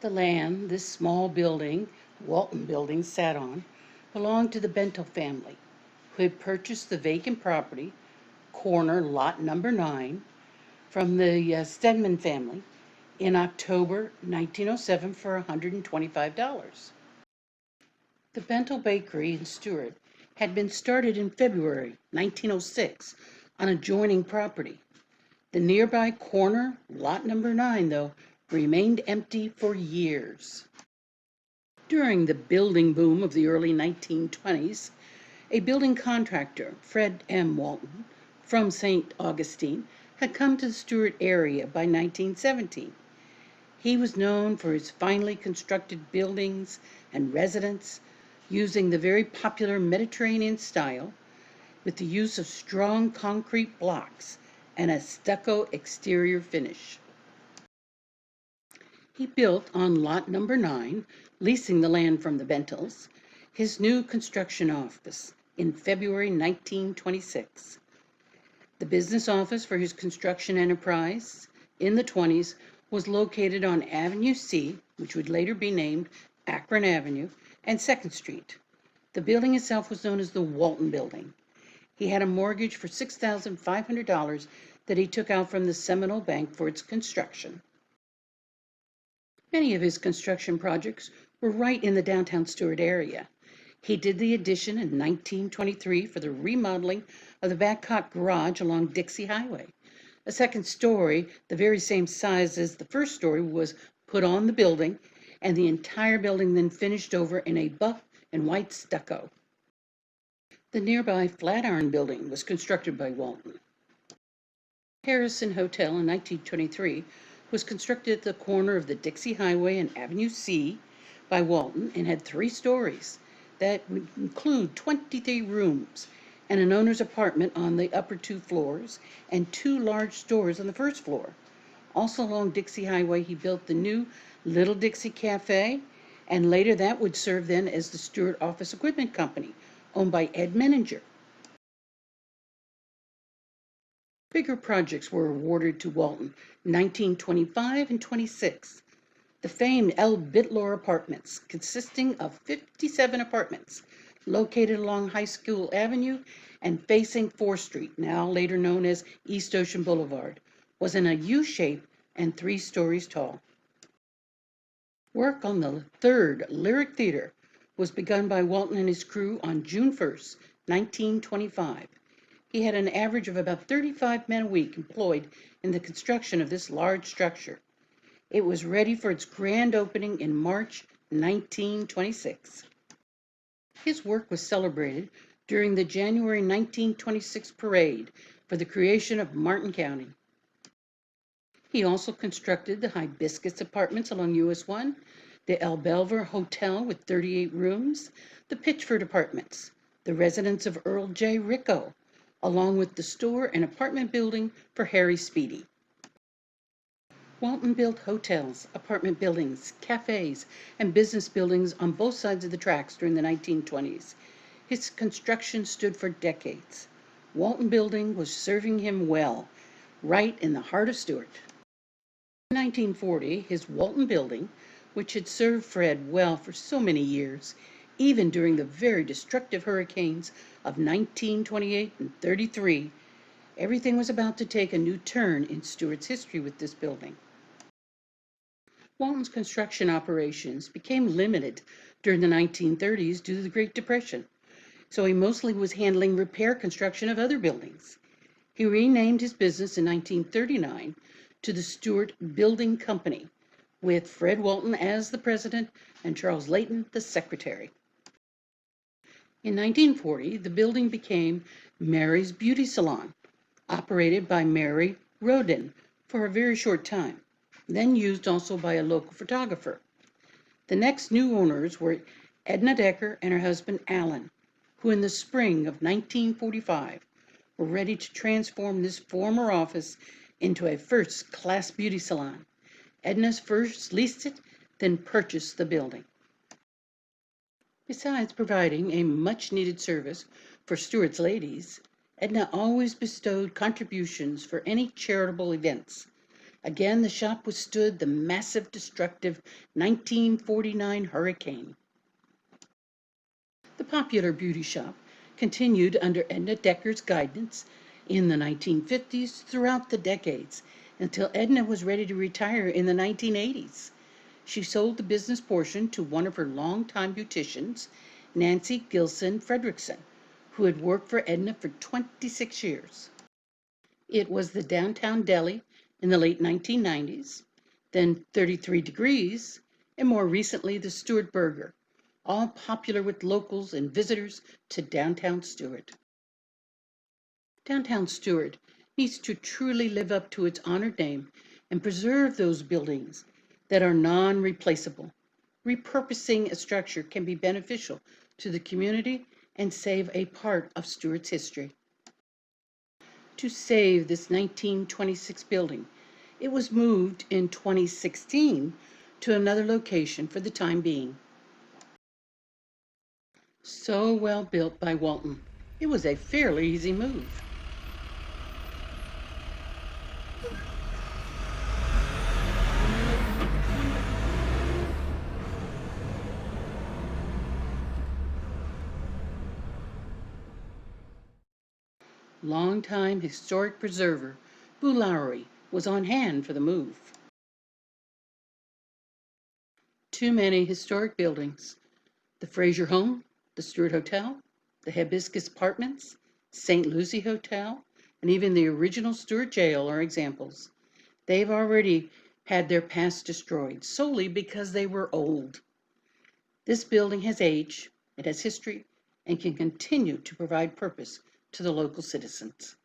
The land this small building, Walton Building, sat on belonged to the Bento family, who had purchased the vacant property, corner lot number 9, from the Stedman family in October 1907 for $125. The Bento Bakery in Stuart had been started in February 1906 on adjoining property. The nearby corner, lot number 9, though, remained empty for years. During the building boom of the early 1920s, a building contractor, Fred M. Walton, from St. Augustine, had come to the Stuart area by 1917. He was known for his finely constructed buildings and residences using the very popular Mediterranean style with the use of strong concrete blocks and a stucco exterior finish. He built on lot number 9, leasing the land from the Bentles, his new construction office in February 1926. The business office for his construction enterprise in the 20s was located on Avenue C, which would later be named Akron Avenue, and 2nd Street. The building itself was known as the Walton Building. He had a mortgage for $6,500 that he took out from the Seminole Bank for its construction. Many of his construction projects were right in the downtown Stuart area. He did the addition in 1923 for the remodeling of the Badcock Garage along Dixie Highway. A second story, the very same size as the first story, was put on the building, and the entire building then finished over in a buff and white stucco. The nearby Flatiron Building was constructed by Walton. Harrison Hotel in 1923 was constructed at the corner of the Dixie Highway and Avenue C by Walton and had 3 stories that would include 23 rooms and an owner's apartment on the upper 2 floors and 2 large stores on the first floor. Also along Dixie Highway, he built the new Little Dixie Cafe, and later that would serve then as the Stuart Office Equipment Company, owned by Ed Menninger. Bigger projects were awarded to Walton in 1925 and 26. The famed L. Bittlor Apartments, consisting of 57 apartments, located along High School Avenue and facing 4th Street, now later known as East Ocean Boulevard, was in a U shape and 3 stories tall. Work on the 3rd Lyric Theater was begun by Walton and his crew on June 1st, 1925. He had an average of about 35 men a week employed in the construction of this large structure. It was ready for its grand opening in March 1926. His work was celebrated during the January 1926 parade for the creation of Martin County. He also constructed the Hibiscus Apartments along US 1, the El Belver Hotel with 38 rooms, the Pitchford Apartments, the residence of Earl J. Ricco, along with the store and apartment building for Harry Speedy. Walton built hotels, apartment buildings, cafes, and business buildings on both sides of the tracks during the 1920s. His construction stood for decades. Walton Building was serving him well, right in the heart of Stuart. In 1940, his Walton Building, which had served Fred well for so many years, even during the very destructive hurricanes of 1928 and 33, everything was about to take a new turn in Stuart's history with this building. Walton's construction operations became limited during the 1930s due to the Great Depression, so he mostly was handling repair construction of other buildings. He renamed his business in 1939 to the Stuart Building Company, with Fred Walton as the president and Charles Layton the secretary. In 1940, the building became Mary's Beauty Salon, operated by Mary Rodin for a very short time, then used also by a local photographer. The next new owners were Edna Decker and her husband Alan, who in the spring of 1945 were ready to transform this former office into a first-class beauty salon. Edna's first leased it, then purchased the building. Besides providing a much-needed service for Stuart's ladies, Edna always bestowed contributions for any charitable events. Again, the shop withstood the massive, destructive 1949 hurricane. The popular beauty shop continued under Edna Decker's guidance in the 1950s throughout the decades until Edna was ready to retire in the 1980s. She sold the business portion to one of her longtime beauticians, Nancy Gilson Fredrickson, who had worked for Edna for 26 years. It was the Downtown Deli in the late 1990s, then 33 Degrees, and more recently the Stuart Burger, all popular with locals and visitors to downtown Stuart. Downtown Stuart needs to truly live up to its honored name and preserve those buildings that are non-replaceable. Repurposing a structure can be beneficial to the community and save a part of Stuart's history. To save this 1926 building, it was moved in 2016 to another location for the time being. So well built by Walton, it was a fairly easy move. Longtime historic preserver Boo Lowry was on hand for the move. Too many historic buildings: the Fraser Home, the Stuart Hotel, the Hibiscus Apartments, St. Lucie Hotel, and even the original Stuart Jail are examples. They've already had their past destroyed solely because they were old. This building has age, it has history, and can continue to provide purpose to the local citizens.